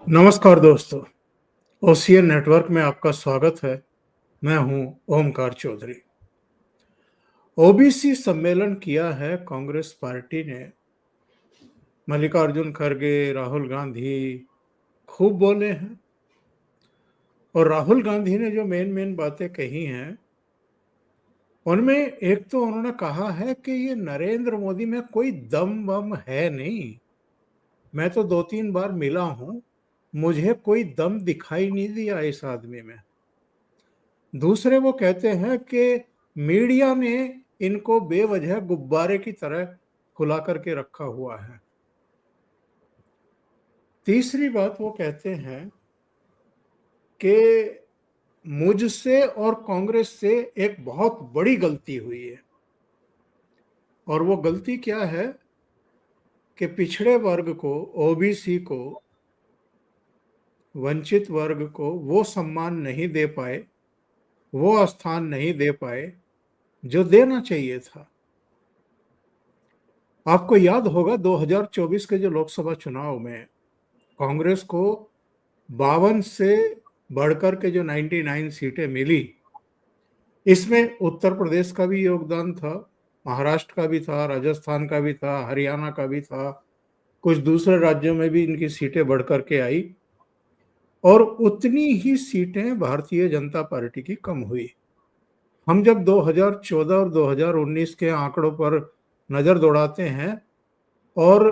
नमस्कार दोस्तों, OCN network में आपका स्वागत है। मैं हूं ओमकार चौधरी। ओबीसी सम्मेलन किया है कांग्रेस पार्टी ने। मल्लिकार्जुन खड़गे, राहुल गांधी खूब बोले हैं। और राहुल गांधी ने जो मेन मेन बातें कही हैं, उनमें एक तो उन्होंने कहा है कि ये नरेंद्र मोदी में कोई दम वम है नहीं। मैं तो 2-3 बार मिला हूं, मुझे कोई दम दिखाई नहीं दिया इस आदमी में। दूसरे वो कहते हैं कि मीडिया ने इनको बेवजह गुब्बारे की तरह फुला करके रखा हुआ है। तीसरी बात वो कहते हैं कि मुझसे और कांग्रेस से एक बहुत बड़ी गलती हुई है। और वो गलती क्या है कि पिछड़े वर्ग को, ओबीसी को, वंचित वर्ग को वो सम्मान नहीं दे पाए, वो स्थान नहीं दे पाए जो देना चाहिए था। आपको याद होगा 2024 के जो लोकसभा चुनाव में कांग्रेस को 52 से बढ़कर के जो 99 सीटें मिली, इसमें उत्तर प्रदेश का भी योगदान था, महाराष्ट्र का भी था, राजस्थान का भी था, हरियाणा का भी था, कुछ दूसरे राज्यों में भी इनकी सीटें बढ़कर के आई। और उतनी ही सीटें भारतीय जनता पार्टी की कम हुई। हम जब 2014 और 2019 के आंकड़ों पर नजर दौड़ाते हैं और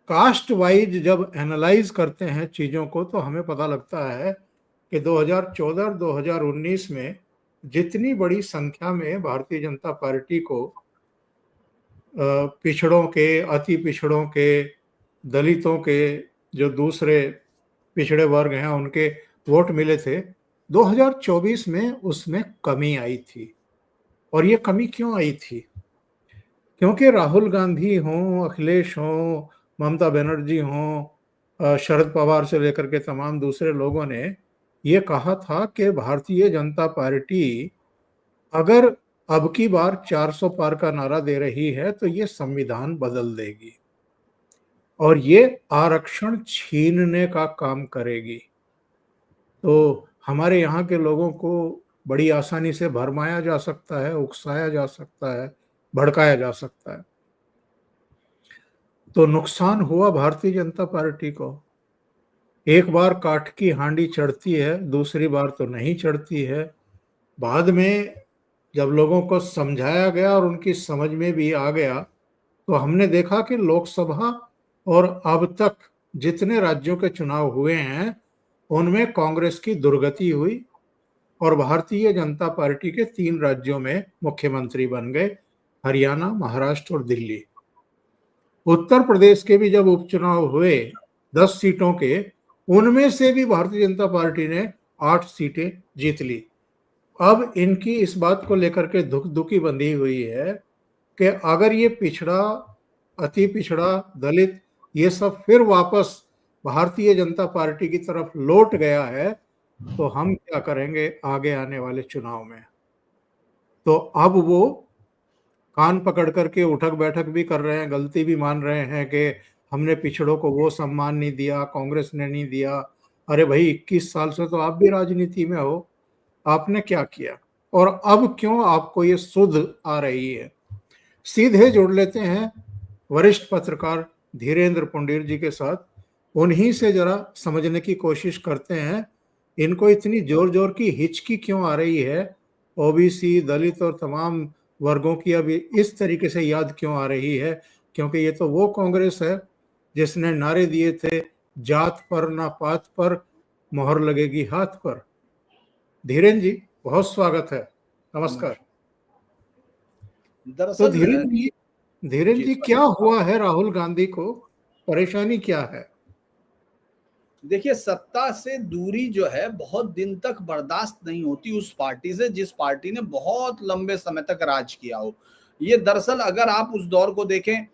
कास्ट वाइज जब एनालाइज करते हैं चीज़ों को, तो हमें पता लगता है कि 2014 और 2019 में जितनी बड़ी संख्या में भारतीय जनता पार्टी को पिछड़ों के, अति पिछड़ों के, दलितों के, जो दूसरे पिछड़े वर्ग हैं उनके वोट मिले थे, 2024 में उसमें कमी आई थी। और ये कमी क्यों आई थी? क्योंकि राहुल गांधी हों, अखिलेश हों, ममता बनर्जी हों, शरद पवार से लेकर के तमाम दूसरे लोगों ने ये कहा था कि भारतीय जनता पार्टी अगर अब की बार 400 पार का नारा दे रही है तो ये संविधान बदल देगी और ये आरक्षण छीनने का काम करेगी। तो हमारे यहाँ के लोगों को बड़ी आसानी से भरमाया जा सकता है, उकसाया जा सकता है, भड़काया जा सकता है। तो नुकसान हुआ भारतीय जनता पार्टी को। एक बार काठ की हांडी चढ़ती है, दूसरी बार तो नहीं चढ़ती है। बाद में जब लोगों को समझाया गया और उनकी समझ में भी आ गया, तो हमने देखा कि लोकसभा और अब तक जितने राज्यों के चुनाव हुए हैं उनमें कांग्रेस की दुर्गति हुई और भारतीय जनता पार्टी के 3 राज्यों में मुख्यमंत्री बन गए, हरियाणा, महाराष्ट्र और दिल्ली। उत्तर प्रदेश के भी जब उपचुनाव हुए 10 सीटों के, उनमें से भी भारतीय जनता पार्टी ने 8 सीटें जीत ली। अब इनकी इस बात को लेकर के दुखी बंधी हुई है कि अगर ये पिछड़ा, अति पिछड़ा, दलित, ये सब फिर वापस भारतीय जनता पार्टी की तरफ लौट गया है, तो हम क्या करेंगे आगे आने वाले चुनाव में। तो अब वो कान पकड़ करके उठक बैठक भी कर रहे हैं, गलती भी मान रहे हैं कि हमने पिछड़ों को वो सम्मान नहीं दिया, कांग्रेस ने नहीं दिया। अरे भाई, 21 साल से तो आप भी राजनीति में हो, आपने क्या किया और अब क्यों आपको ये सुध आ रही है? सीधे जुड़ लेते हैं वरिष्ठ पत्रकार धीरेन्द्र पुंडीर जी के साथ। उन्हीं से जरा समझने की कोशिश करते हैं, इनको इतनी जोर जोर की हिचकी क्यों आ रही है, ओबीसी, दलित और तमाम वर्गों की अब इस तरीके से याद क्यों आ रही है? क्योंकि ये तो वो कांग्रेस है जिसने नारे दिए थे, जात पर ना पात पर, मोहर लगेगी हाथ पर। धीरेन्द्र जी, बहुत स्वागत है। नमस्कार। तो दरअसल धीरेन्द्र जी, क्या हुआ है राहुल गांधी को? परेशानी क्या है? देखिए, सत्ता से दूरी जो है बहुत दिन तक बर्दाश्त नहीं होती उस पार्टी से जिस पार्टी ने बहुत लंबे समय तक राज किया हो। ये दरअसल अगर आप उस दौर को देखें,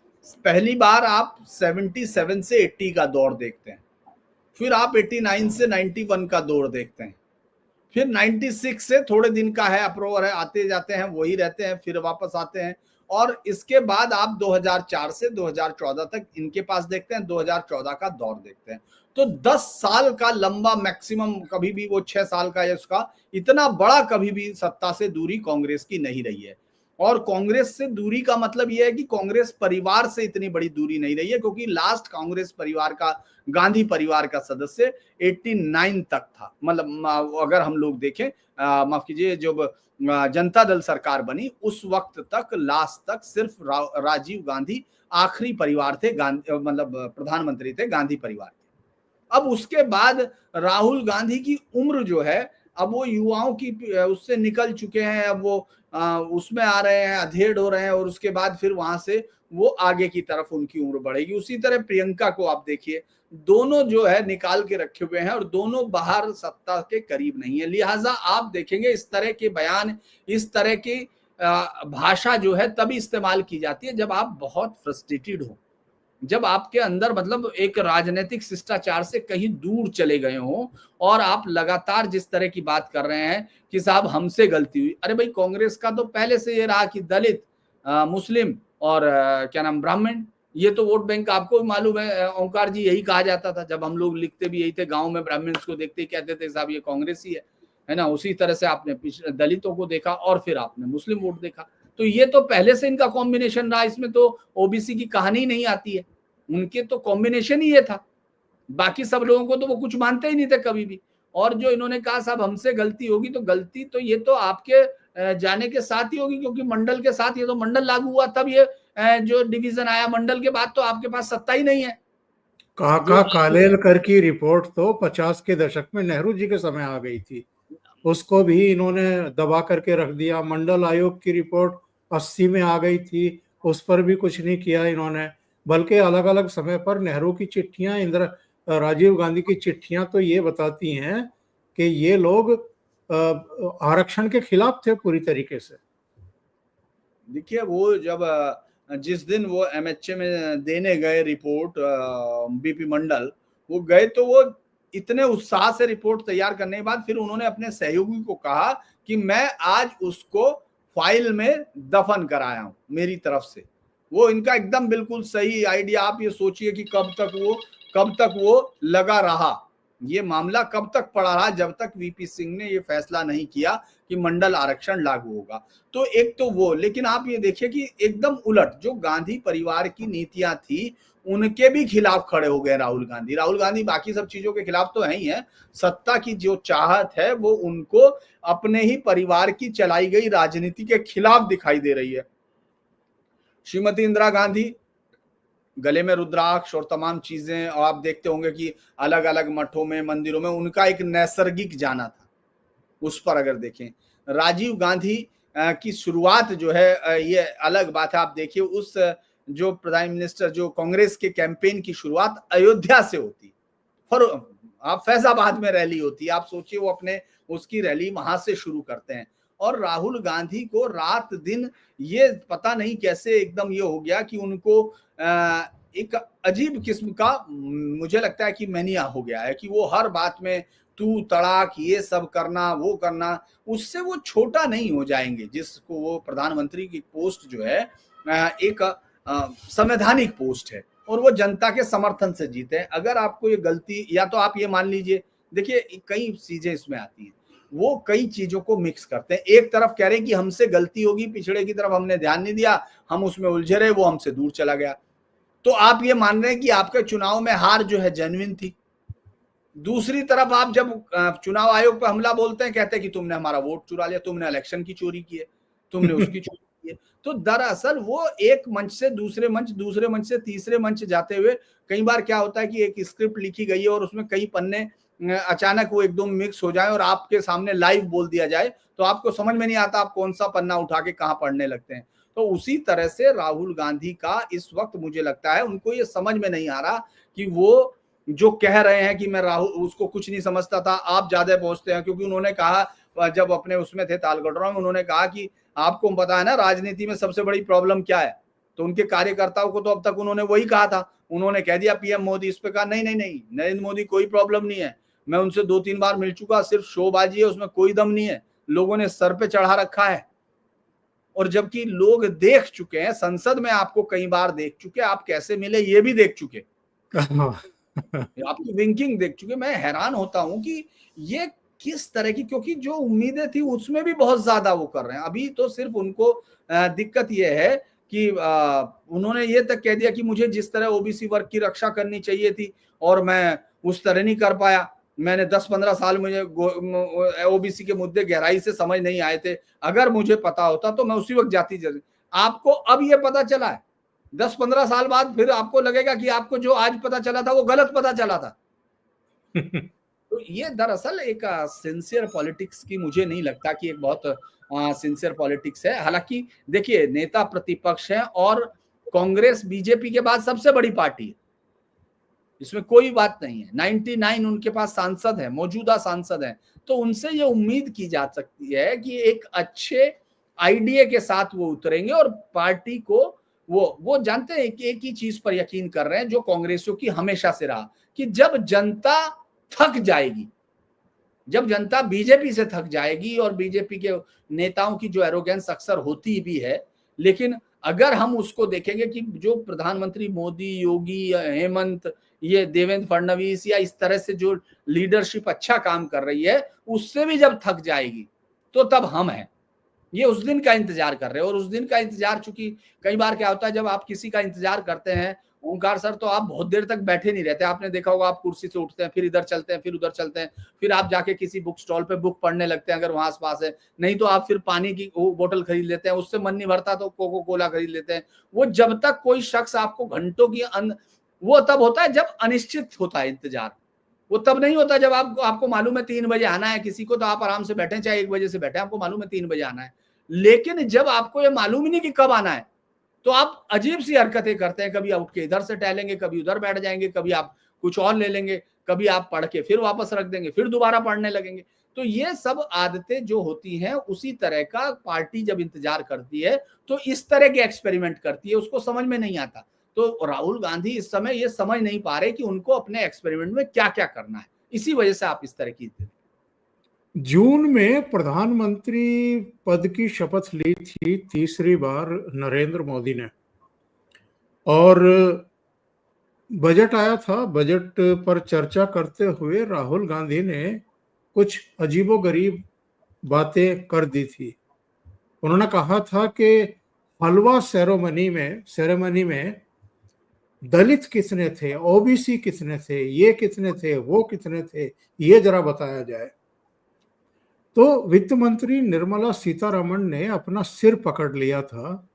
पहली बार आप 77 से 80 का दौर देखते हैं, फिर आप 89 से 91 का दौर देखते हैं, फिर 96 से थोड़े दिन का है, अप्रोवर है, आते जाते हैं, वही रहते हैं, फिर वापस आते हैं, और इसके बाद आप 2004 से 2014 तक इनके पास देखते हैं, 2014 का दौर देखते हैं, तो 10 साल का लंबा मैक्सिमम, कभी भी वो 6 साल का है उसका, इतना बड़ा कभी भी सत्ता से दूरी कांग्रेस की नहीं रही है। और कांग्रेस से दूरी का मतलब यह है कि कांग्रेस परिवार से इतनी बड़ी दूरी नहीं रही है, क्योंकि लास्ट कांग्रेस परिवार का, गांधी परिवार का सदस्य 89 तक था। मतलब अगर हम लोग देखें, माफ कीजिए, जब जनता दल सरकार बनी उस वक्त तक, लास्ट तक सिर्फ राजीव गांधी आखिरी परिवार थे, मतलब प्रधानमंत्री थे गांधी परिवार के। अब उसके बाद राहुल गांधी की उम्र जो है, अब वो युवाओं की उससे निकल चुके हैं, अब वो उसमें आ रहे हैं, अधेड़ हो रहे हैं, और उसके बाद फिर वहां से वो आगे की तरफ उनकी उम्र बढ़ेगी। उसी तरह प्रियंका को आप देखिए, दोनों जो है निकाल के रखे हुए हैं और दोनों बाहर सत्ता के करीब नहीं है। लिहाजा आप देखेंगे इस तरह के बयान, इस तरह की भाषा जो है तभी इस्तेमाल की जाती है जब आप बहुत फ्रस्ट्रेटेड हो, जब आपके अंदर मतलब एक राजनीतिक शिष्टाचार से कहीं दूर चले गए हो और आप लगातार जिस तरह की बात कर रहे हैं कि साहब हमसे गलती हुई। अरे भाई, कांग्रेस का तो पहले से ये रहा कि दलित, मुस्लिम और क्या नाम, ब्राह्मण, ये तो वोट बैंक आपको भी मालूम है। ओंकार जी, यही कहा जाता था जब हम लोग लिखते भी यही थे, गांव में ब्राह्मण्स को देखते ही कहते थे साहब ये कांग्रेस ही है ना। उसी तरह से आपने दलितों को देखा और फिर आपने मुस्लिम वोट देखा, तो ये तो पहले से इनका कॉम्बिनेशन रहा, इसमें तो ओबीसी की कहानी नहीं आती है, उनके तो कॉम्बिनेशन ही ये था। बाकी सब लोगों को तो वो कुछ मानते ही नहीं थे कभी भी। और जो इन्होंने कहा साहब हमसे गलती होगी, तो गलती तो ये तो आपके जाने के साथ ही होगी, क्योंकि मंडल के साथ, ये तो मंडल लागू हुआ तब ये जो डिवीजन आया, मंडल के बाद तो आपके पास सत्ता ही नहीं है। काका कालेलकर की रिपोर्ट तो 50 के दशक में नेहरू जी के समय आ गई थी, उसको भी इन्होंने दबा करके रख दिया। मंडल आयोग की रिपोर्ट 80 में आ गई थी, उस पर भी कुछ नहीं किया इन्होंने। बल्कि अलग अलग समय पर नेहरू की चिट्ठियां, राजीव गांधी की चिट्ठियां तो ये बताती हैं कि ये लोग आरक्षण के खिलाफ थे पूरी तरीके से। देखिए, वो जब जिस दिन वो एमएचए में देने गए रिपोर्ट, बीपी मंडल, वो गए तो वो इतने उत्साह से रिपोर्ट तैयार करने के बाद फिर उन्होंने अपने सहयोगी को कहा कि मैं आज उसको फाइल में दफन कराया हूं मेरी तरफ से। वो इनका एकदम बिल्कुल सही आइडिया। आप ये सोचिए कि कब तक वो लगा रहा, ये मामला कब तक पड़ा रहा, जब तक वीपी सिंह ने ये फैसला नहीं किया कि मंडल आरक्षण लागू होगा। तो एक तो वो, लेकिन आप ये देखिए कि एकदम उलट जो गांधी परिवार की नीतियां थी उनके भी खिलाफ खड़े हो गए राहुल गांधी। राहुल गांधी बाकी सब चीजों के खिलाफ तो है ही है, सत्ता की जो चाहत है वो उनको अपने ही परिवार की चलाई गई राजनीति के खिलाफ दिखाई दे रही है। श्रीमती इंदिरा गांधी गले में रुद्राक्ष और तमाम चीजें, और आप देखते होंगे कि अलग अलग मठों में, मंदिरों में उनका एक नैसर्गिक जाना था। उस पर अगर देखें, राजीव गांधी की शुरुआत जो है, ये अलग बात है। आप देखिए उस जो प्राइम मिनिस्टर, जो कांग्रेस के कैंपेन की शुरुआत अयोध्या से होती, पर आप फैजाबाद में रैली होती है, आप सोचिए वो अपने उसकी रैली वहां से शुरू करते हैं। और राहुल गांधी को रात दिन ये पता नहीं कैसे एकदम ये हो गया कि उनको एक अजीब किस्म का, मुझे लगता है कि मैनिया हो गया है, कि वो हर बात में तू तड़ाक, ये सब करना, वो करना, उससे वो छोटा नहीं हो जाएंगे। जिसको वो प्रधानमंत्री की पोस्ट जो है एक संवैधानिक पोस्ट है और वो जनता के समर्थन से जीते हैं। अगर आपको ये गलती, या तो आप ये मान लीजिए, देखिए कई चीजें इसमें आती हैं, वो कई चीजों को मिक्स करते हैं। एक तरफ कह रहे हैं कि हमसे गलती होगी, पिछड़े की तरफ हमने ध्यान नहीं दिया, हम उसमें उलझे रहे, वो हमसे दूर चला गया। तो आप ये मान रहे हैं कि आपके चुनाव में हार जो है जेन्युइन थी। दूसरी तरफ आप जब चुनाव आयोग पर हमला बोलते हैं, कहते हैं कि तुमने हमारा वोट चुरा लिया, तुमने इलेक्शन की चोरी की है, तुमने उसकी चोरी की है। तो दरअसल वो एक मंच से दूसरे मंच, दूसरे मंच से तीसरे मंच जाते हुए, कई बार क्या होता है कि एक स्क्रिप्ट लिखी गई है और उसमें कई पन्ने अचानक वो एकदम मिक्स हो जाए और आपके सामने लाइव बोल दिया जाए, तो आपको समझ में नहीं आता आप कौन सा पन्ना उठा के कहां पढ़ने लगते हैं। तो उसी तरह से राहुल गांधी का इस वक्त मुझे लगता है उनको ये समझ में नहीं आ रहा कि वो जो कह रहे हैं कि मैं राहुल उसको कुछ नहीं समझता था, आप ज्यादा पहुंचते हैं। क्योंकि उन्होंने कहा, जब अपने उसमें थे तालकटोरा में, उन्होंने कहा कि आपको पता है ना राजनीति में सबसे बड़ी प्रॉब्लम क्या है। तो उनके कार्यकर्ताओं को तो अब तक उन्होंने वही कहा था, उन्होंने कह दिया पीएम मोदी। इस पे कहा नहीं नहीं नहीं, नरेंद्र मोदी कोई प्रॉब्लम नहीं है, मैं उनसे 2-3 बार मिल चुका, सिर्फ शोबाजी है, उसमें कोई दम नहीं है, लोगों ने सर पे चढ़ा रखा है। और जबकि लोग देख चुके हैं, संसद में आपको कई बार देख चुके, आप कैसे मिले ये भी देख चुके, हाँ। आपकी विंकिंग देख चुके। मैं हैरान होता हूं कि ये किस तरह की, क्योंकि जो उम्मीदें थी उसमें भी बहुत ज्यादा वो कर रहे हैं। अभी तो सिर्फ उनको दिक्कत ये है कि उन्होंने ये तक कह दिया कि मुझे जिस तरह ओबीसी वर्ग की रक्षा करनी चाहिए थी और मैं उस तरह नहीं कर पाया, मैंने 10-15 साल मुझे ओबीसी के मुद्दे गहराई से समझ नहीं आए थे, अगर मुझे पता होता तो मैं उसी वक्त जाती। आपको अब ये पता चला है, 10-15 साल बाद फिर आपको लगेगा कि आपको जो आज पता चला था वो गलत पता चला था। तो ये दरअसल एक सिंसियर पॉलिटिक्स की मुझे नहीं लगता कि एक बहुत सिंसियर पॉलिटिक्स है। हालांकि देखिए, नेता प्रतिपक्ष है और कांग्रेस बीजेपी के बाद सबसे बड़ी पार्टी है, इसमें कोई बात नहीं है। 99 उनके पास सांसद है, मौजूदा सांसद है, तो उनसे ये उम्मीद की जा सकती है कि एक अच्छे आइडिया के साथ वो उतरेंगे और पार्टी को वो जानते हैं कि एक ही चीज पर यकीन कर रहे हैं जो कांग्रेसियों की हमेशा से रहा, कि जब जनता थक जाएगी, जब जनता बीजेपी से थक जाएगी, और बीजेपी के नेताओं की जो एरोगेंस अक्सर होती भी है, लेकिन अगर हम उसको देखेंगे कि जो प्रधानमंत्री मोदी, योगी, हेमंत, ये देवेंद्र फडणवीस या इस तरह से जो लीडरशिप अच्छा काम कर रही है, उससे भी जब थक जाएगी तो तब हम हैं। ये उस दिन का इंतजार कर रहे हैं, और उस दिन का इंतजार, चूंकि कई बार क्या होता है जब आप किसी का इंतजार करते हैं ओंकार सर, तो आप बहुत देर तक बैठे नहीं रहते। आपने देखा होगा, आप कुर्सी से उठते हैं, फिर इधर चलते हैं, फिर उधर चलते हैं, फिर आप जाके किसी बुक स्टॉल पे बुक पढ़ने लगते हैं अगर वहां आसपास है, नहीं तो आप फिर पानी की बोतल खरीद लेते हैं, उससे मन नहीं भरता तो कोको कोला खरीद लेते हैं। वो जब तक कोई शख्स आपको घंटों की वो तब होता है जब अनिश्चित होता है इंतजार। वो तब नहीं होता जब आपको मालूम है 3 बजे आना है किसी को, तो आप आराम से बैठे, चाहे 1 बजे से बैठे, आपको मालूम है 3 बजे आना है। लेकिन जब आपको ये मालूम ही नहीं कि कब आना है, तो आप अजीब सी हरकतें करते हैं। कभी आप उठ के इधर से टहलेंगे, कभी उधर बैठ जाएंगे, कभी आप कुछ और ले लेंगे, कभी आप पढ़ के फिर वापस रख देंगे, फिर दोबारा पढ़ने लगेंगे। तो ये सब आदतें जो होती हैं, उसी तरह का पार्टी जब इंतजार करती है तो इस तरह के एक्सपेरिमेंट करती है, उसको समझ में नहीं आता। तो राहुल गांधी इस समय ये समझ नहीं पा रहे कि उनको अपने एक्सपेरिमेंट में क्या क्या करना है, इसी वजह से आप इस तरह की। जून में प्रधानमंत्री पद की शपथ ली थी तीसरी बार नरेंद्र मोदी ने, और बजट आया था। बजट पर चर्चा करते हुए राहुल गांधी ने कुछ अजीबोगरीब बातें कर दी थी। उन्होंने कहा था कि हलवा सेरेमनी में दलित कितने थे, ओबीसी कितने थे, ये कितने थे, वो कितने थे, ये जरा बताया जाए। तो वित्त मंत्री निर्मला सीतारमण ने अपना सिर पकड़ लिया था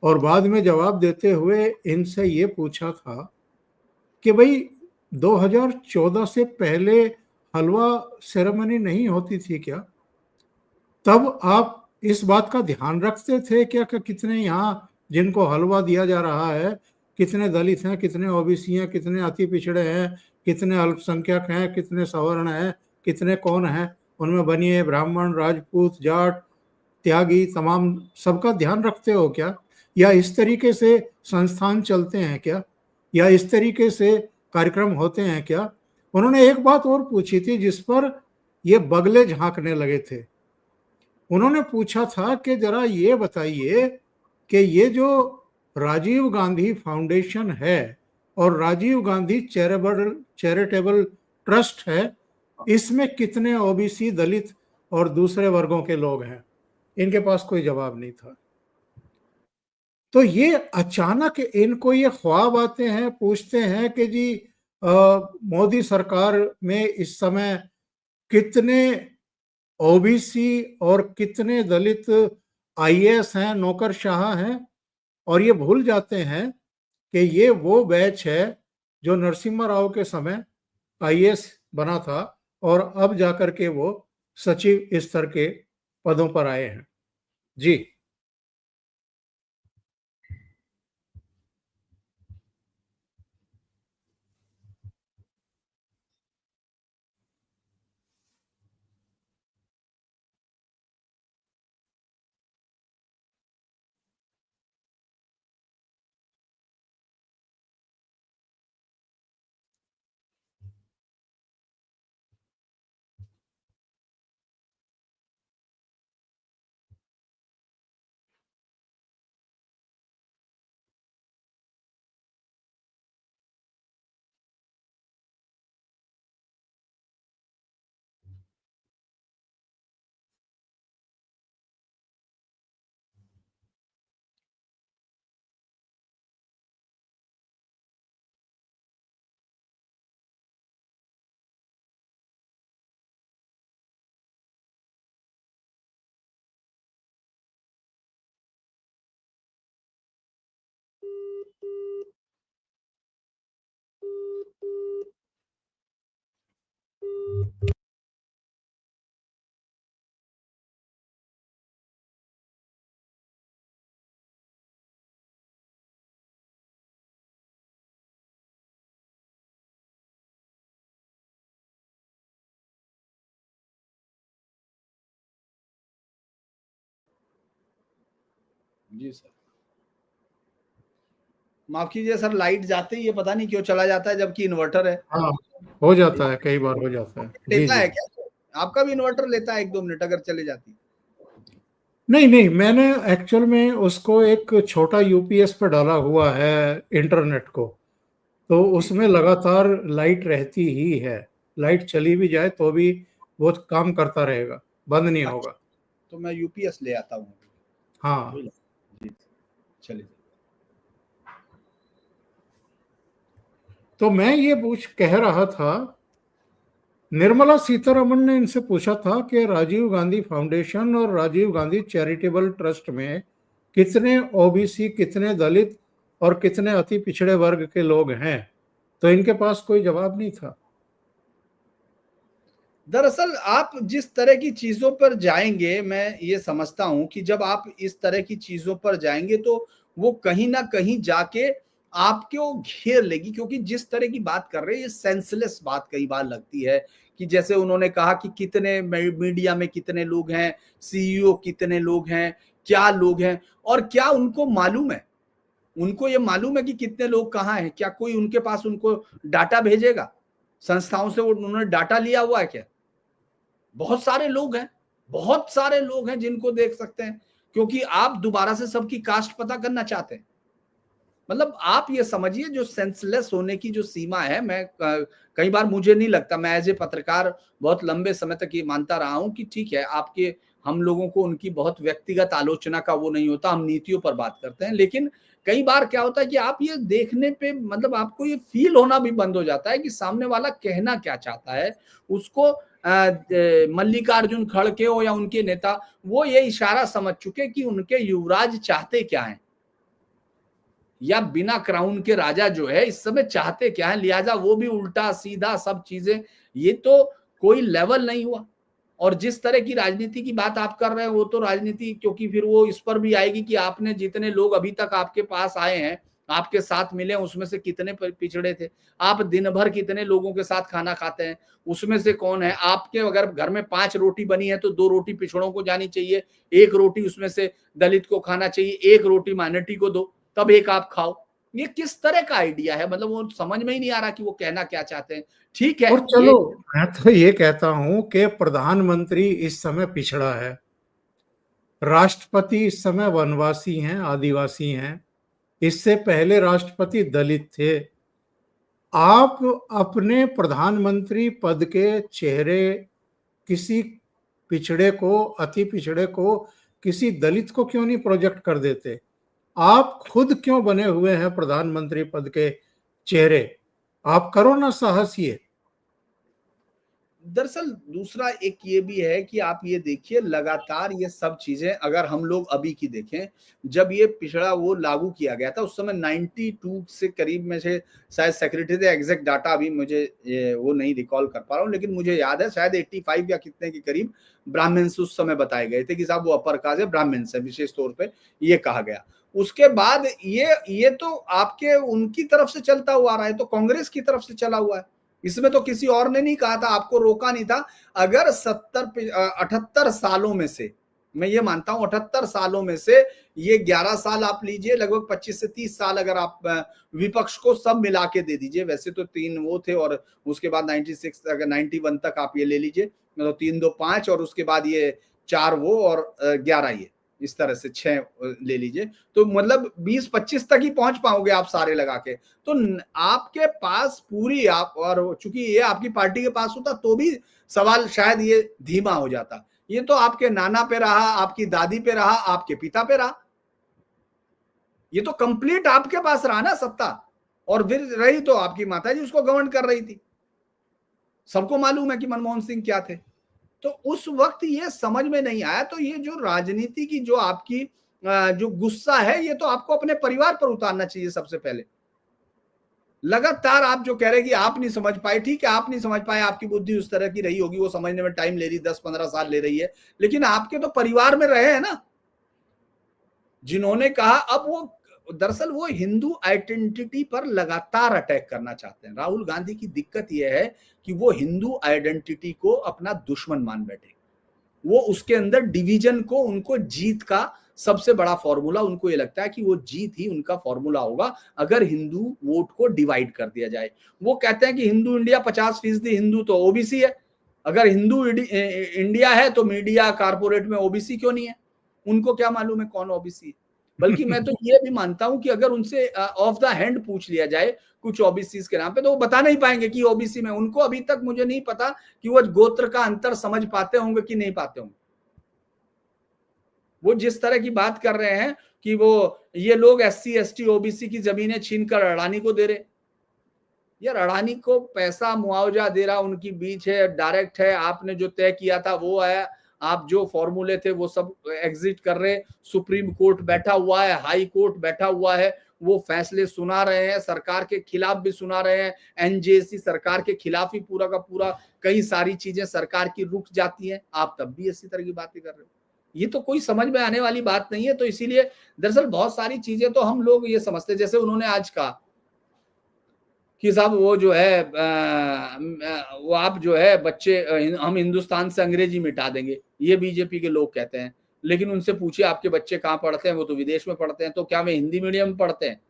और बाद में जवाब देते हुए इनसे ये पूछा था कि भाई 2014 से पहले हलवा सेरेमनी नहीं होती थी क्या? तब आप इस बात का ध्यान रखते थे क्या कि कितने यहाँ जिनको हलवा दिया जा रहा है, कितने दलित हैं, कितने ओबीसी हैं, कितने अति पिछड़े हैं, कितने अल्पसंख्यक हैं, कितने सवर्ण हैं, कितने कौन हैं, उनमें बनिए ब्राह्मण, राजपूत, जाट, त्यागी, तमाम सबका ध्यान रखते हो क्या? या इस तरीके से संस्थान चलते हैं क्या? या इस तरीके से कार्यक्रम होते हैं क्या? उन्होंने एक बात और पूछी थी जिस पर ये बगले झांकने लगे थे। उन्होंने पूछा था कि जरा ये बताइए कि ये जो राजीव गांधी फाउंडेशन है और राजीव गांधी चैरिटेबल ट्रस्ट है, इसमें कितने ओबीसी, दलित और दूसरे वर्गों के लोग हैं? इनके पास कोई जवाब नहीं था। तो ये अचानक इनको ये ख्वाब आते हैं, पूछते हैं कि जी मोदी सरकार में इस समय कितने ओबीसी और कितने दलित आईएएस हैं, नौकरशाह हैं, और ये भूल जाते हैं कि ये वो बैच है जो नरसिम्हा राव के समय आईएएस बना था और अब जाकर के वो सचिव स्तर के पदों पर आए हैं। जी। जी सर। माफ कीजिए सर, लाइट जाते ही ये पता नहीं क्यों चला जाता है, जबकि इन्वर्टर है। हाँ, हो जाता है, कई बार हो जाता है। जी लेता जी। है क्या? आपका भी इन्वर्टर लेता है 1-2 मिनट अगर चले जाती? नहीं नहीं, मैंने एक्चुअल में उसको एक छोटा यूपीएस पे डाला हुआ है, इंटरनेट को, तो ठीक उसमें लगातार लाइट रहती ही है। लाइट चली भी जाए तो भी वो काम करता रहेगा, बंद नहीं है। अच्छा, होगा। तो मैं यूपीएस ले आता हूँ। हाँ। जी, चलिए। तो मैं ये पूछ कह रहा था, निर्मला सीतारमण ने इनसे पूछा था कि राजीव गांधी फाउंडेशन और राजीव गांधी चैरिटेबल ट्रस्ट में कितने ओबीसी, कितने दलित और कितने अति पिछड़े वर्ग के लोग हैं, तो इनके पास कोई जवाब नहीं था। दरअसल आप जिस तरह की चीजों पर जाएंगे, मैं ये समझता हूं कि जब आप इस तरह की चीजों पर जाएंगे तो वो कहीं ना कहीं जाके आपको घेर लेगी, क्योंकि जिस तरह की बात कर रहे हैं ये सेंसलेस बात कई बार लगती है। कि जैसे उन्होंने कहा कि कितने मीडिया में कितने लोग हैं, सीईओ कितने लोग हैं, क्या लोग हैं, और क्या उनको मालूम है, उनको ये मालूम है कि कितने लोग कहाँ हैं? क्या कोई उनके पास उनको डाटा भेजेगा? संस्थाओं से उन्होंने डाटा लिया हुआ है क्या? बहुत सारे लोग हैं, बहुत सारे लोग हैं जिनको देख सकते हैं, क्योंकि आप दोबारा से सबकी कास्ट पता करना चाहते हैं। मतलब आप ये समझिए जो सेंसलेस होने की जो सीमा है, मैं कई बार मुझे नहीं लगता, मैं एज ए पत्रकार बहुत लंबे समय तक ये मानता रहा हूं कि ठीक है, आपके हम लोगों को उनकी बहुत व्यक्तिगत आलोचना का वो नहीं होता, हम नीतियों पर बात करते हैं। लेकिन कई बार क्या होता है कि आप ये देखने पे मतलब आपको ये फील होना भी बंद हो जाता है कि सामने वाला कहना क्या चाहता है। उसको मल्लिकार्जुन खड़गे हो या उनके नेता, वो ये इशारा समझ चुके कि उनके युवराज चाहते क्या है, या बिना क्राउन के राजा जो है इस समय चाहते क्या है, लिहाजा वो भी उल्टा सीधा सब चीजें, ये तो कोई लेवल नहीं हुआ। और जिस तरह की राजनीति की बात आप कर रहे हैं वो तो राजनीति, क्योंकि फिर वो इस पर भी आएगी कि आपने जितने लोग अभी तक आपके पास आए हैं, आपके साथ मिले, उसमें से कितने पिछड़े थे, आप दिन भर कितने लोगों के साथ खाना खाते हैं, उसमें से कौन है आपके, अगर घर में 5 रोटी बनी है तो 2 रोटी पिछड़ों को जानी चाहिए, 1 रोटी उसमें से दलित को खाना चाहिए, 1 रोटी माइनॉरिटी को दो, तब एक आप खाओ। ये किस तरह का आइडिया है? मतलब वो समझ में ही नहीं आ रहा कि वो कहना क्या चाहते हैं। ठीक है और ये, चलो, मैं तो ये कहता हूं कि प्रधानमंत्री इस समय पिछड़ा है, राष्ट्रपति इस समय वनवासी हैं, आदिवासी हैं, इससे पहले राष्ट्रपति दलित थे। आप अपने प्रधानमंत्री पद के चेहरे किसी पिछड़े को, अति पिछड़े को, किसी दलित को क्यों नहीं प्रोजेक्ट कर देते? आप खुद क्यों बने हुए हैं प्रधानमंत्री पद के चेहरे? आप करो ना साहस ये। दरअसल दूसरा एक ये भी है कि आप ये देखिए, लगातार ये सब चीजें अगर हम लोग अभी की देखें, जब ये पिछड़ा वो लागू किया गया था उस समय 92 से करीब में से शायद सेक्रेटरी थे, एग्जैक्ट डाटा अभी मुझे वो नहीं रिकॉल कर पा रहा हूँ, लेकिन मुझे याद है शायद 85 या कितने के करीब ब्राह्मण्स उस समय बताए गए थे कि साहब वो अपर कास्ट है, ब्राह्मण्स है, विशेष तौर पर ये कहा गया। उसके बाद ये तो आपके उनकी तरफ से चलता हुआ आ रहा है, तो कांग्रेस की तरफ से चला हुआ है, इसमें तो किसी और ने नहीं कहा था, आपको रोका नहीं था। अगर 78 सालों में से, मैं ये मानता हूं 78 सालों में से ये 11 साल आप लीजिए, लगभग 25 से 30 साल अगर आप विपक्ष को सब मिला के दे दीजिए, वैसे तो 3 वो थे और उसके बाद 96 अगर 91 तक आप ये ले लीजिए, मतलब 3 2 5 और उसके बाद ये 4 वो और 11 ये, इस तरह से 6 ले लीजिए, तो मतलब 20-25 तक ही पहुंच पाओगे आप सारे लगा के। तो आपके पास पूरी आप, और चूंकि ये आपकी पार्टी के पास होता तो भी सवाल शायद ये धीमा हो जाता। ये तो आपके नाना पे रहा, आपकी दादी पे रहा, आपके पिता पे रहा, ये तो कंप्लीट आपके पास रहा ना सत्ता। और फिर रही तो आपकी माता जी उसको गवर्न कर रही थी, सबको मालूम है कि मनमोहन सिंह क्या थे। तो उस वक्त ये समझ में नहीं आया, तो ये जो राजनीति की जो आपकी जो गुस्सा है, ये तो आपको अपने परिवार पर उतारना चाहिए सबसे पहले। लगातार आप जो कह रहे हैं कि आप नहीं समझ पाए, ठीक है आप नहीं समझ पाए, आपकी बुद्धि उस तरह की रही होगी, वो समझने में टाइम ले रही, 10-15 साल ले रही है, लेकिन आपके तो परिवार में रहे हैं ना जिन्होंने कहा। अब वो दरअसल वो हिंदू आइडेंटिटी पर लगातार अटैक करना चाहते हैं। राहुल गांधी की दिक्कत यह है कि वो हिंदू आइडेंटिटी को अपना दुश्मन मान बैठे, वो उसके अंदर डिवीजन को, उनको जीत का सबसे बड़ा फॉर्मूला उनको ये लगता है कि वो जीत ही उनका फॉर्मूला होगा अगर हिंदू वोट को डिवाइड कर दिया जाए। वो कहते हैं कि हिंदू इंडिया 50% हिंदू तो ओबीसी है, अगर हिंदू इंडिया है तो मीडिया कारपोरेट में ओबीसी क्यों नहीं है? उनको क्या मालूम है कौन ओबीसी है? बल्कि मैं तो ये भी मानता हूं कि अगर उनसे ऑफ द हैंड पूछ लिया जाए कुछ ओबीसी के नाम पे तो वो बता नहीं पाएंगे कि ओबीसी में, उनको अभी तक मुझे नहीं पता कि वो गोत्र का अंतर समझ पाते होंगे कि नहीं पाते होंगे। वो जिस तरह की बात कर रहे हैं कि वो ये लोग एससी एसटी ओबीसी की जमीनें छीनकर अडानी को दे रहे, यार अडानी को पैसा मुआवजा दे रहा उनकी बीच है, डायरेक्ट है, आपने जो तय किया था वो है, आप जो फॉर्मूले थे वो सब एग्जिट कर रहे, सुप्रीम कोर्ट बैठा हुआ है, हाई कोर्ट बैठा हुआ है, वो फैसले सुना रहे हैं, सरकार के खिलाफ भी सुना रहे हैं, एनजेसी सरकार के खिलाफ ही पूरा का पूरा कई सारी चीजें सरकार की रुक जाती हैं, आप तब भी इसी तरह की बातें कर रहे हो। ये तो कोई समझ में आने वाली बात नहीं है। तो इसीलिए दरअसल बहुत सारी चीजें तो हम लोग ये समझते, जैसे उन्होंने आज कहा कि साहब वो जो है वो आप जो है बच्चे हम हिंदुस्तान से अंग्रेजी मिटा देंगे, ये बीजेपी के लोग कहते हैं। लेकिन उनसे पूछिए आपके बच्चे कहाँ पढ़ते हैं, वो तो विदेश में पढ़ते हैं, तो क्या वे हिंदी मीडियम में पढ़ते हैं?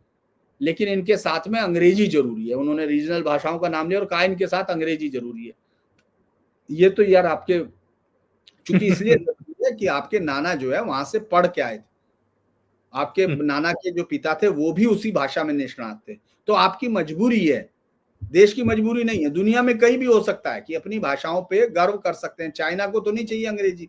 लेकिन इनके साथ में अंग्रेजी जरूरी है, उन्होंने रीजनल भाषाओं का नाम लिया और कहा इनके साथ अंग्रेजी जरूरी है। ये तो यार आपके, चूंकि इसलिए है कि आपके नाना जो है वहां से पढ़ के आए थे, आपके नाना के जो पिता थे वो भी उसी भाषा में निष्णात थे, तो आपकी मजबूरी है, देश की मजबूरी नहीं है। दुनिया में कहीं भी हो सकता है कि अपनी भाषाओं पे गर्व कर सकते हैं। चाइना को तो नहीं चाहिए अंग्रेजी,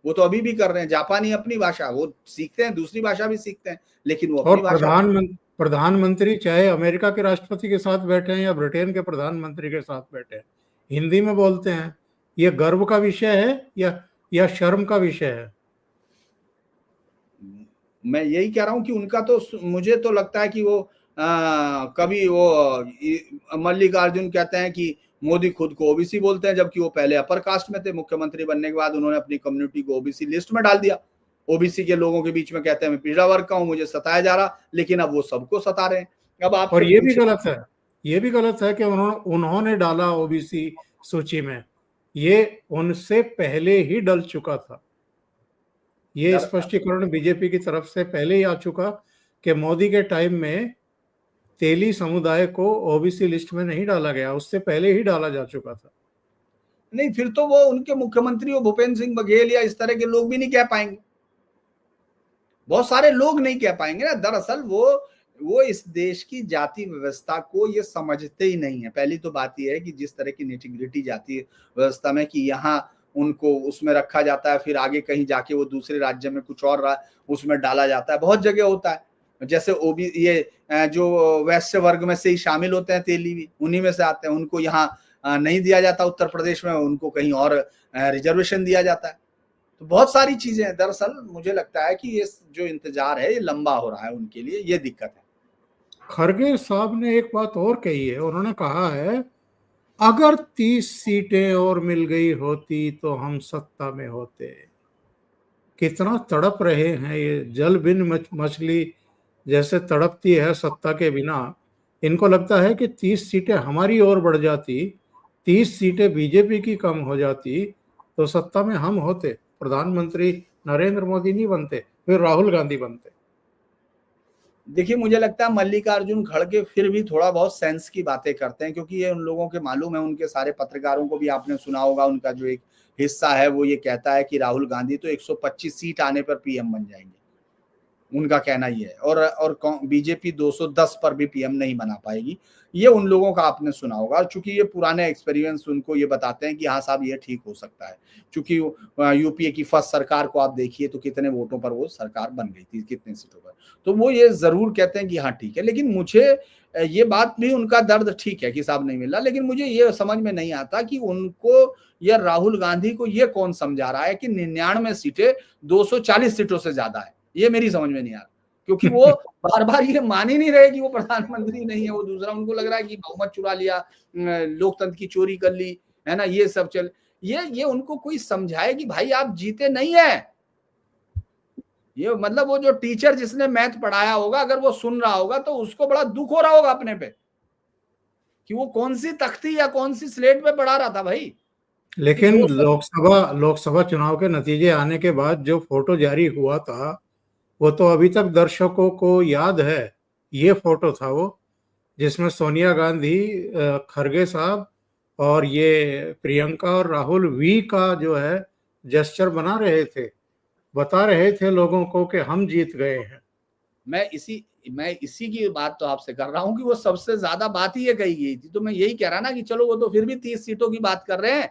वो तो अभी भी कर रहे हैं। जापानी अपनी भाषा वो सीखते हैं, दूसरी भाषा भी सीखते हैं, लेकिन वो और अपनी भाषा। प्रधानमंत्री चाहे अमेरिका के राष्ट्रपति के साथ बैठे हैं या ब्रिटेन के प्रधानमंत्री के साथ बैठे हैं, हिंदी में बोलते हैं। ये गर्व का विषय है या शर्म का विषय है? मैं यही कह रहा हूं कि उनका तो, मुझे तो लगता है कि वो कभी वो मल्लिकार्जुन कहते हैं कि मोदी खुद को ओबीसी बोलते हैं, जबकि वो पहले अपर कास्ट में थे। मुख्यमंत्री बनने के बाद उन्होंने अपनी कम्युनिटी को ओबीसी लिस्ट में डाल दिया। ओबीसी के लोगों के बीच में कहते हैं मैं पिछड़ा वर्ग का हूं, मुझे सताया जा रहा, लेकिन अब वो सबको सता रहे हैं। अब आप और ये भी गलत है, ये भी गलत है कि उन्होंने डाला ओबीसी सूची में, ये उनसे पहले ही डल चुका था। ये स्पष्टीकरण बीजेपी की तरफ से पहले ही आ चुका कि मोदी के टाइम में तेली समुदाय को ओबीसी लिस्ट में नहीं डाला गया, उससे पहले ही डाला जा चुका था। नहीं, फिर तो वो उनके मुख्यमंत्री भूपेंद्र सिंह बघेल या इस तरह के लोग भी नहीं कह पाएंगे, बहुत सारे लोग नहीं कह पाएंगे ना। दरअसल वो इस देश की जाति व्यवस्था को ये समझते ही नहीं है। पहली तो बात ये है कि जिस तरह की निटिग्रिटी जाति व्यवस्था में कि यहाँ उनको उसमें रखा जाता है, फिर आगे कहीं जाके वो दूसरे राज्य में कुछ और उसमें डाला जाता है, बहुत जगह होता है। जैसे ओबी ये जो वैश्य वर्ग में से ही शामिल होते हैं, तेली भी उन्हीं में से आते हैं, उनको यहाँ नहीं दिया जाता उत्तर प्रदेश में, उनको कहीं और रिजर्वेशन दिया जाता है। तो बहुत सारी चीजें हैं। दरअसल मुझे लगता है कि ये जो इंतजार है ये लंबा हो रहा है उनके लिए, ये दिक्कत है। खरगे साहब ने एक बात और कही है, उन्होंने कहा है अगर 30 सीटें और मिल गई होती तो हम सत्ता में होते। कितना तड़प रहे हैं ये, जल बिन मछली जैसे तड़पती है सत्ता के बिना। इनको लगता है कि 30 सीटें हमारी ओर बढ़ जाती, 30 सीटें बीजेपी की कम हो जाती तो सत्ता में हम होते, प्रधानमंत्री नरेंद्र मोदी नहीं बनते, फिर राहुल गांधी बनते। देखिए, मुझे लगता है मल्लिकार्जुन खड़गे फिर भी थोड़ा बहुत सेंस की बातें करते हैं, क्योंकि ये उन लोगों के मालूम है, उनके सारे पत्रकारों को भी आपने सुना होगा, उनका जो एक हिस्सा है वो ये कहता है कि राहुल गांधी तो 125 सीट आने पर पीएम बन जाएंगे, उनका कहना ही है। और बीजेपी 210 पर भी पीएम नहीं बना पाएगी, ये उन लोगों का आपने सुना होगा। चूंकि ये पुराने एक्सपीरियंस उनको ये बताते हैं कि हाँ साहब ये ठीक हो सकता है। चूंकि यूपीए की फर्स्ट सरकार को आप देखिए तो कितने वोटों पर वो सरकार बन गई थी, कितने सीटों पर, तो वो ये जरूर कहते हैं कि हाँ ठीक है। लेकिन मुझे ये बात भी, उनका दर्द ठीक है कि साहब नहीं मिला, लेकिन मुझे ये समझ में नहीं आता कि उनको या राहुल गांधी को ये कौन समझा रहा है कि 99 सीटें 240 सीटों से ज्यादा है। ये मेरी समझ में नहीं आ रहा, क्योंकि वो बार बार ये मान ही नहीं रहे कि वो प्रधानमंत्री नहीं है, वो दूसरा उनको लग रहा है कि बहुमत चुरा लिया, लोकतंत्र की चोरी कर ली, है ना, ये सब चल। ये उनको कोई समझाए कि भाई आप जीते नहीं है। ये मतलब वो जो टीचर जिसने मैथ पढ़ाया होगा, अगर वो सुन रहा होगा तो उसको बड़ा दुख हो रहा होगा अपने पे कि वो कौन सी तख्ती या कौन सी स्लेट पे पढ़ा रहा था भाई। कि लेकिन वो सब लोकसभा चुनाव के नतीजे आने के बाद जो फोटो जारी हुआ था, वो तो अभी तक दर्शकों को याद है। ये फोटो था वो, जिसमें सोनिया गांधी, खरगे साहब और ये प्रियंका और राहुल वी का जो है जेस्चर बना रहे थे, बता रहे थे लोगों को कि हम जीत गए हैं। मैं इसी की बात तो आपसे कर रहा हूं कि वो सबसे ज्यादा बात ही ये कही गई थी। तो मैं यही कह रहा ना कि चलो वो तो फिर भी 30 सीटों की बात कर रहे हैं,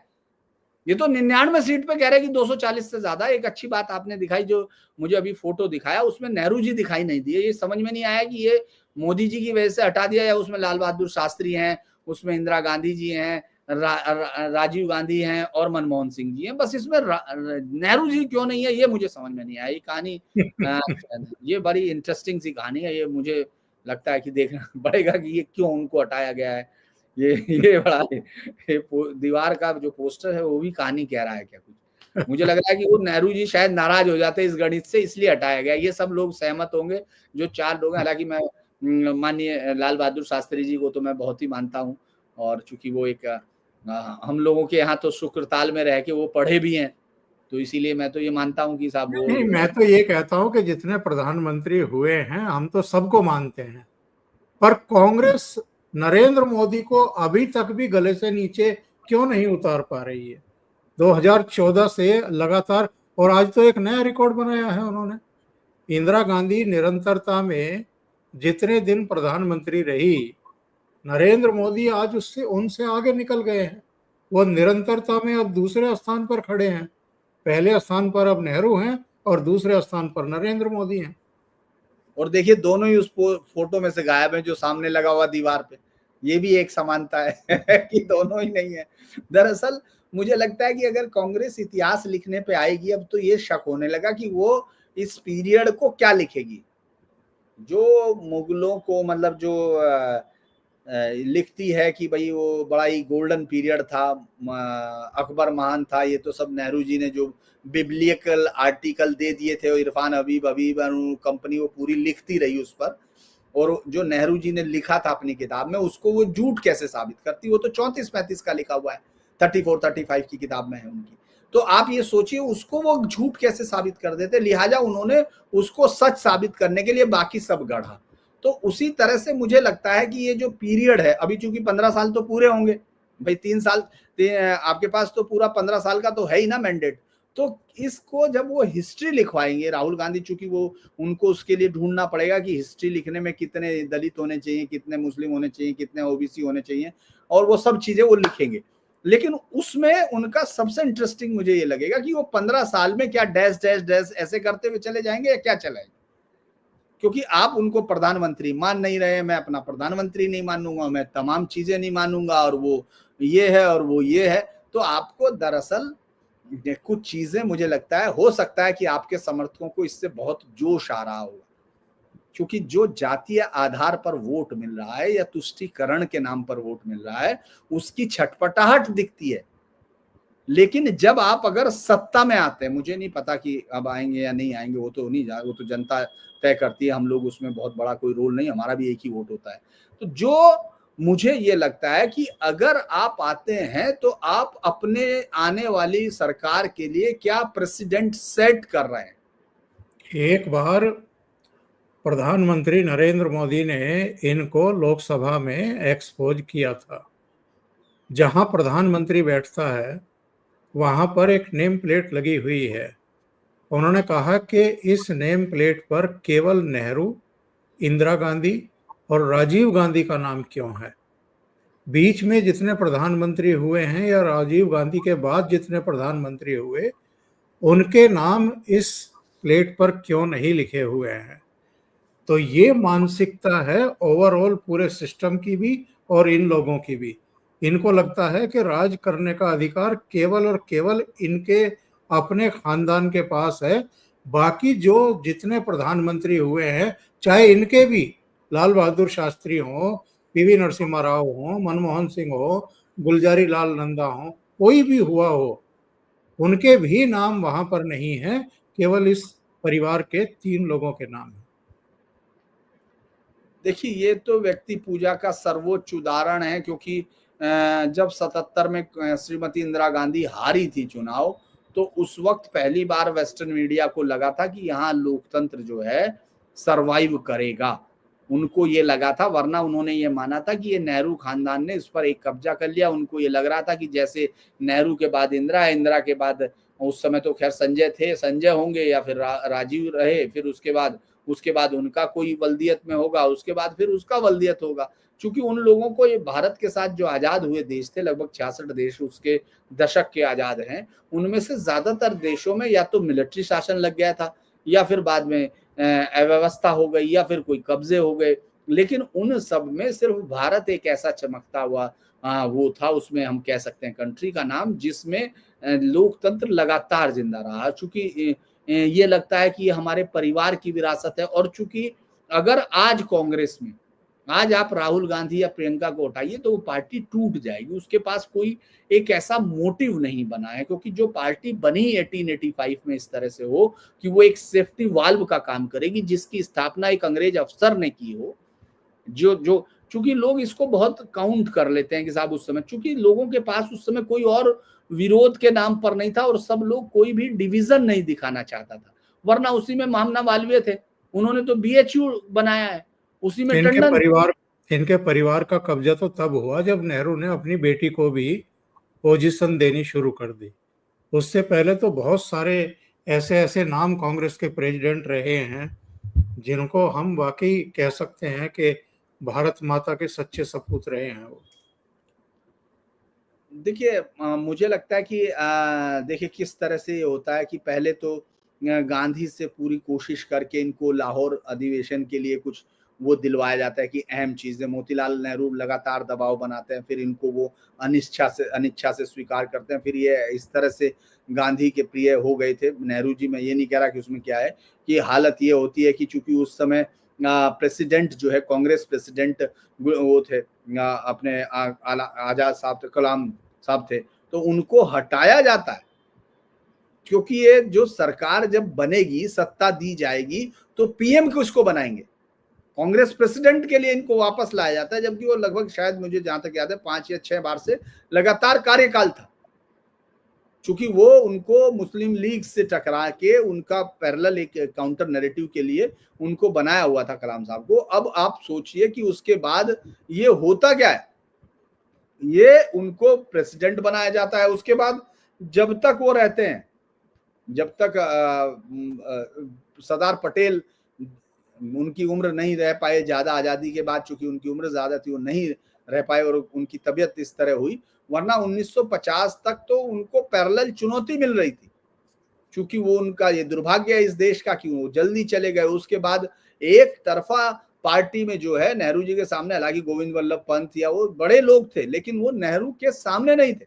ये तो 99 सीट पे कह रहे हैं कि 240 से ज्यादा। एक अच्छी बात आपने दिखाई, जो मुझे अभी फोटो दिखाया उसमें नेहरू जी दिखाई नहीं दिए। ये समझ में नहीं आया कि ये मोदी जी की वजह से हटा दिया या उसमें लाल बहादुर शास्त्री हैं, उसमें इंदिरा गांधी जी हैं, राजीव गांधी हैं और मनमोहन सिंह जी हैं। बस इसमें नेहरू जी क्यों नहीं है ये मुझे समझ में नहीं आया। ये कहानी ये बड़ी इंटरेस्टिंग सी कहानी है। ये मुझे लगता है कि देखना पड़ेगा कि ये क्यों उनको हटाया गया है। ये बड़ा दीवार का जो पोस्टर है वो भी कहानी कह रहा है क्या कुछ। मुझे लग रहा है कि वो नेहरू जी शायद नाराज हो जाते इस गणित से, इसलिए हटाया गया। ये सब लोग सहमत होंगे, जो 4 लोग हैं। हालांकि मैं माननीय लाल बहादुर शास्त्री जी को तो मैं बहुत ही मानता हूँ, और चूंकि वो एक हम लोगों के यहाँ तो शुक्रताल में रह के वो पढ़े भी हैं, तो इसीलिए मैं तो ये मानता हूँ कि साहब वो नहीं, जो है। मैं तो ये कहता हूं कि जितने प्रधानमंत्री हुए हैं हम तो सबको मानते हैं, पर कांग्रेस नरेंद्र मोदी को अभी तक भी गले से नीचे क्यों नहीं उतार पा रही है? 2014 से लगातार, और आज तो एक नया रिकॉर्ड बनाया है उन्होंने। इंदिरा गांधी निरंतरता में जितने दिन प्रधानमंत्री रही, नरेंद्र मोदी आज उससे उनसे आगे निकल गए हैं। वो निरंतरता में अब दूसरे स्थान पर खड़े हैं। पहले स्थान पर अब नेहरू हैं और दूसरे स्थान पर नरेंद्र मोदी हैं। और देखिए दोनों ही उस फोटो में से गायब है जो सामने लगा हुआ दीवार पे। ये भी एक समानता है कि दोनों ही नहीं है। दरअसल मुझे लगता है कि अगर कांग्रेस इतिहास लिखने पे आएगी अब, तो ये शक होने लगा कि वो इस पीरियड को क्या लिखेगी। जो मुगलों को मतलब जो लिखती है कि भाई वो बड़ा ही गोल्डन पीरियड था, अकबर महान था, ये तो सब नेहरू जी ने जो बिब्लिकल आर्टिकल दे दिए थे, इरफान हबीब हबीब कंपनी वो पूरी लिखती रही उस पर। और जो नेहरू जी ने लिखा था अपनी किताब में, उसको वो झूठ कैसे साबित करती? वो तो 34-35 का लिखा हुआ है, 34-35 की किताब में है उनकी। तो आप ये सोचिए उसको वो झूठ कैसे साबित कर देते। लिहाजा उन्होंने उसको सच साबित करने के लिए बाकी सब गढ़ा। तो उसी तरह से मुझे लगता है कि ये जो पीरियड है अभी, चूंकि 15 साल तो पूरे होंगे भाई, 3 साल आपके पास तो पूरा 15 साल का तो है ही ना मैंडेट। तो इसको जब वो हिस्ट्री लिखवाएंगे राहुल गांधी, चूंकि वो उनको उसके लिए ढूंढना पड़ेगा कि हिस्ट्री लिखने में कितने दलित होने चाहिए, कितने मुस्लिम होने चाहिए, कितने ओबीसी होने चाहिए, और वो सब चीजें वो लिखेंगे। लेकिन उसमें उनका सबसे इंटरेस्टिंग मुझे ये लगेगा कि वो 15 साल में क्या डैश डैश डैश ऐसे करते हुए चले जाएंगे या क्या चलाएंगे। क्योंकि आप उनको प्रधानमंत्री मान नहीं रहे, मैं अपना प्रधानमंत्री नहीं मानूंगा, मैं तमाम चीजें नहीं मानूंगा, और वो ये है और वो ये है। तो आपको दरअसल कुछ चीजें मुझे लगता है, हो सकता है कि आपके समर्थकों को इससे बहुत जोश आ रहा होगा, क्योंकि जो जातीय आधार पर वोट मिल रहा है या तुष्टीकरण के नाम पर वोट मिल रहा है, उसकी छटपटाहट दिखती है। लेकिन जब आप अगर सत्ता में आते हैं, मुझे नहीं पता कि अब आएंगे या नहीं आएंगे, वो तो नहीं जा, वो तो जनता तय करती है, हम लोग उसमें बहुत बड़ा कोई रोल नहीं, हमारा भी एक ही वोट होता है। तो जो मुझे ये लगता है कि अगर आप आते हैं तो आप अपने आने वाली सरकार के लिए क्या प्रेसिडेंट सेट कर रहे हैं। एक बार प्रधानमंत्री नरेंद्र मोदी ने इनको लोकसभा में एक्सपोज किया था। जहां प्रधानमंत्री बैठता है वहां पर एक नेम प्लेट लगी हुई है। उन्होंने कहा कि इस नेम प्लेट पर केवल नेहरू, इंदिरा गांधी और राजीव गांधी का नाम क्यों है? बीच में जितने प्रधानमंत्री हुए हैं या राजीव गांधी के बाद जितने प्रधानमंत्री हुए, उनके नाम इस प्लेट पर क्यों नहीं लिखे हुए हैं? तो ये मानसिकता है ओवरऑल पूरे सिस्टम की भी और इन लोगों की भी। इनको लगता है कि राज करने का अधिकार केवल और केवल इनके अपने खानदान के पास है। बाकी जो जितने प्रधानमंत्री हुए हैं, चाहे इनके भी लाल बहादुर शास्त्री हो, पीवी नरसिम्हा राव हो, मनमोहन सिंह हो, गुलजारी लाल नंदा हो, कोई भी हुआ हो, उनके भी नाम वहां पर नहीं है। केवल इस परिवार के 3 लोगों के नाम है। देखिए ये तो व्यक्ति पूजा का सर्वोच्च उदाहरण है, क्योंकि जब 77 में श्रीमती इंदिरा गांधी हारी थी चुनाव, तो उस वक्त पहली बार वेस्टर्न मीडिया को लगा था कि यहाँ लोकतंत्र जो है सरवाइव करेगा। उनको ये लगा था, वरना उन्होंने ये माना था कि ये नेहरू खानदान ने इस पर एक कब्जा कर लिया। उनको ये लग रहा था कि जैसे नेहरू के बाद इंदिरा है, इंदिरा के बाद उस समय तो खैर संजय थे, संजय होंगे या फिर राजीव रहे, फिर उसके बाद उनका कोई वल्दियत में होगा, उसके बाद फिर उसका वल्दियत होगा। चूंकि उन लोगों को ये भारत के साथ जो आजाद हुए देश थे, लगभग 66 देश उसके दशक के आजाद हैं, उनमें से ज्यादातर देशों में या तो मिलिट्री शासन लग गया था, या फिर बाद में अव्यवस्था हो गई, या फिर कोई कब्जे हो गए। लेकिन उन सब में सिर्फ भारत एक ऐसा चमकता हुआ वो था, उसमें हम कह सकते हैं कंट्री का नाम, जिसमें लोकतंत्र लगातार जिंदा रहा। चूंकि ये लगता है कि ये हमारे परिवार की विरासत है, और चूंकि अगर आज कांग्रेस में आज आप राहुल गांधी या प्रियंका को हटाइए तो वो पार्टी टूट जाएगी। उसके पास कोई एक ऐसा मोटिव नहीं बना है, क्योंकि जो पार्टी बनी 1885 में इस तरह से हो कि वो एक सेफ्टी वाल्व का काम करेगी, जिसकी स्थापना एक अंग्रेज अफसर ने की हो, जो चूंकि लोग इसको बहुत काउंट कर लेते हैं कि साहब उस समय, चूंकि लोगों के पास उस समय कोई और विरोध के नाम पर नहीं था, और सब लोग कोई भी डिवीजन नहीं दिखाना चाहता था, वरना उसी में महामना मालवीय थे, उन्होंने तो BHU बनाया है, उसी में टंडन। इनके परिवार का कब्जा तो तब हुआ जब नेहरू ने अपनी बेटी को भी पोजीशन देनी शुरू कर दी। उससे पहले तो बहुत सारे ऐसे ऐसे नाम कांग्रेस के प्रेसिडेंट रहे हैं जिनको हम वाकई कह सकते हैं कि भारत माता के सच्चे सपूत रहे हैं वो। देखिए मुझे लगता है कि देखिए किस तरह से ये होता है कि पहले तो गांधी से पूरी कोशिश करके इनको लाहौर अधिवेशन के लिए कुछ वो दिलवाया जाता है कि अहम चीजें, मोतीलाल नेहरू लगातार दबाव बनाते हैं, फिर इनको वो अनिच्छा से स्वीकार करते हैं। फिर ये इस तरह से गांधी के प्रिय हो गए थे नेहरू जी। मैं ये नहीं कह रहा कि उसमें क्या है, कि हालत ये होती है कि चूंकि उस समय प्रेसिडेंट जो है, कांग्रेस प्रेसिडेंट वो थे अपने आजाद साहब थे, कलाम साहब थे, तो उनको हटाया जाता है, क्योंकि ये जो सरकार जब बनेगी, सत्ता दी जाएगी, तो PM किसको बनाएंगे, कांग्रेस प्रेसिडेंट के लिए इनको वापस लाया जाता है, जबकि वो लगभग शायद मुझे जहां तक याद है 5 या 6 बार से लगातार कार्यकाल था। चूंकि वो उनको मुस्लिम लीग से टकरा के उनका पैरेलल एक काउंटर नैरेटिव के लिए उनको बनाया हुआ था कलाम साहब को। अब आप सोचिए कि उसके बाद ये होता क्या है, ये उनको प्रेसिडेंट बनाया जाता है, उसके बाद जब तक वो रहते हैं, जब तक सरदार पटेल उनकी उम्र नहीं रह पाए ज्यादा, आजादी के बाद चूंकि उनकी उम्र ज्यादा थी, वो नहीं रह पाए और उनकी तबीयत इस तरह हुई, वरना 1950 तक तो उनको पैरेलल चुनौती मिल रही थी। चूंकि वो उनका ये दुर्भाग्य है इस देश का कि वो जल्दी चले गए। उसके बाद एक तरफा पार्टी में जो है नेहरू जी के सामने, हालांकि गोविंद वल्लभ पंत या वो बड़े लोग थे, लेकिन वो नेहरू के सामने नहीं थे।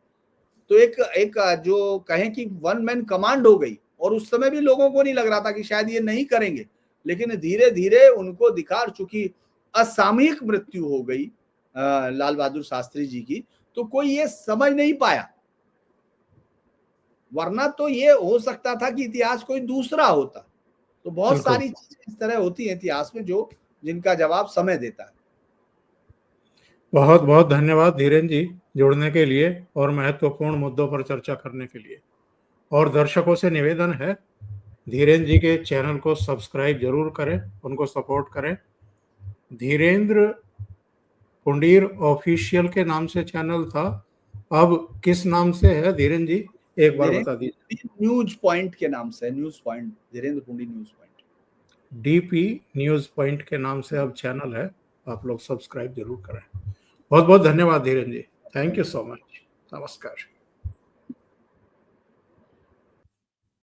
तो एक जो कहें कि वन मैन कमांड हो गई, और उस समय भी लोगों को नहीं लग रहा था कि शायद ये नहीं करेंगे, लेकिन धीरे धीरे उनको दिखा, चूंकि असामयिक मृत्यु हो गई लाल बहादुर शास्त्री जी की, तो कोई ये समझ नहीं पाया, वरना तो ये हो सकता था कि इतिहास कोई दूसरा होता। तो बहुत सारी चीजें इस तरह होती हैं इतिहास में जो जिनका जवाब समय देता है। बहुत बहुत धन्यवाद धीरेन जी जुड़ने के लिए और महत्वपूर्ण मुद्दों पर चर्चा करने के लिए। और दर्शकों से निवेदन है, धीरेन जी के चैनल को सब्सक्राइब जरूर करें, उनको सपोर्ट करें। धीरेन्द्र पुंडीर ऑफिशियल के नाम से चैनल था, अब किस नाम से है धीरेन जी, एक बार बता दीजिए। न्यूज पॉइंट के नाम से, news point, Dhirendra Pundi news point, DP news point के नाम से अब चैनल है, आप लोग सब्सक्राइब जरूर करें। बहुत बहुत धन्यवाद धीरेन जी, थैंक यू सो मच, नमस्कार।